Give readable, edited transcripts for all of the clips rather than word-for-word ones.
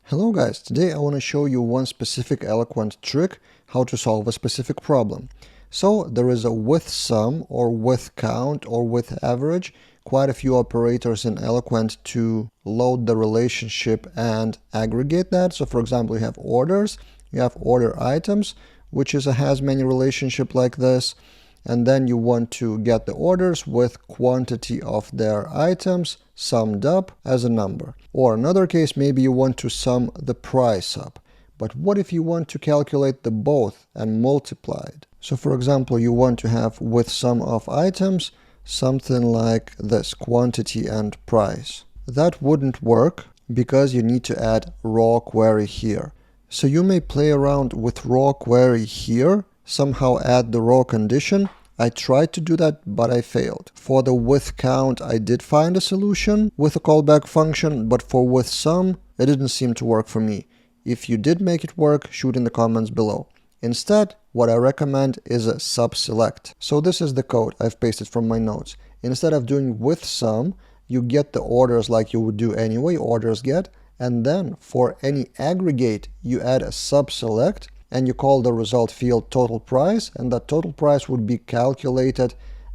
Hello guys, today I want to show you one specific Eloquent trick how to solve a specific problem. So there is a withSum or withCount or withAverage, quite a few operators in Eloquent to load the relationship and aggregate that. So for example, you have orders, you have order items, which is a has-many relationship like this. And then you want to get the orders with quantity of their items summed up as a number. Or another case, maybe you want to sum the price up. But what if you want to calculate the both and multiply it? So for example, you want to have with sum of items something like this, quantity and price. That wouldn't work because you need to add raw query here. So you may play around with raw query here, somehow add the raw condition. I tried to do that, but I failed. For the withCount, I did find a solution with a callback function, but for withSum, it didn't seem to work for me. If you did make it work, shoot in the comments below. Instead, what I recommend is a SubSelect. So this is the code I've pasted from my notes. Instead of doing withSum, you get the orders like you would do anyway, orders get, and then for any aggregate, you add a SubSelect, and you call the result field total price, and that total price would be calculated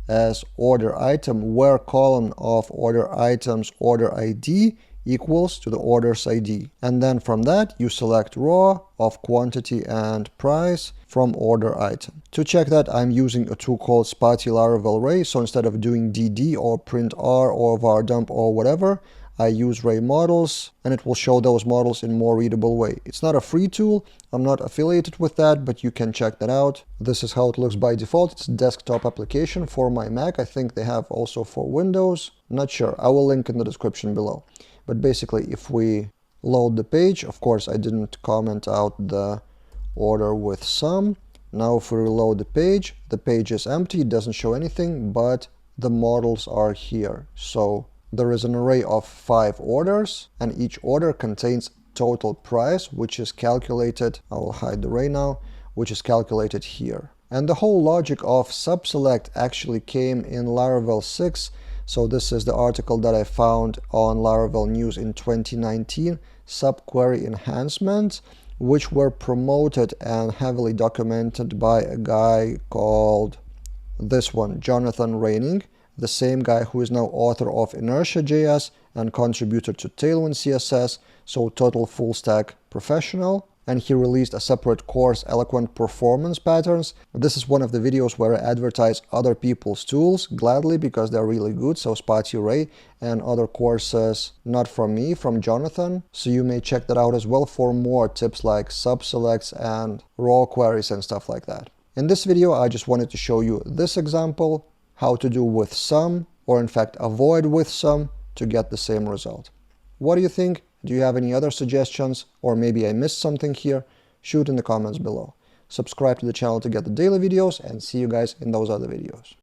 as order item, where column of order items order ID equals to the order's ID. And then from that, you select raw of quantity and price from order item. To check that, I'm using a tool called Spotty Laravel Ray. So instead of doing DD or print R or var dump or whatever, I use Ray models, and it will show those models in more readable way. It's not a free tool, I'm not affiliated with that, but you can check that out. This is how it looks by default. It's a desktop application for my Mac. I think they have also for Windows. Not sure. I will link in the description below. But basically, if we load the page, of course, I didn't comment out the order with sum. Now if we reload the page is empty, it doesn't show anything, but the models are here. So there is an array of 5 orders, and each order contains total price, which is calculated, I will hide the array now, which is calculated here. And the whole logic of SubSelect actually came in Laravel 6. So this is the article that I found on Laravel News in 2019, subquery enhancements, which were promoted and heavily documented by a guy called this one, Jonathan Raining, the same guy who is now author of Inertia.js and contributor to Tailwind CSS, so total full stack professional. And he released a separate course, Eloquent Performance Patterns. This is one of the videos where I advertise other people's tools gladly because they're really good, so Spotty Ray, and other courses not from me, from Jonathan. So you may check that out as well for more tips like subselects and raw queries and stuff like that. In this video, I just wanted to show you this example, how to do withSum, or in fact avoid withSum to get the same result. What do you think? Do you have any other suggestions? Or maybe I missed something here? Shoot in the comments below. Subscribe to the channel to get the daily videos, and see you guys in those other videos.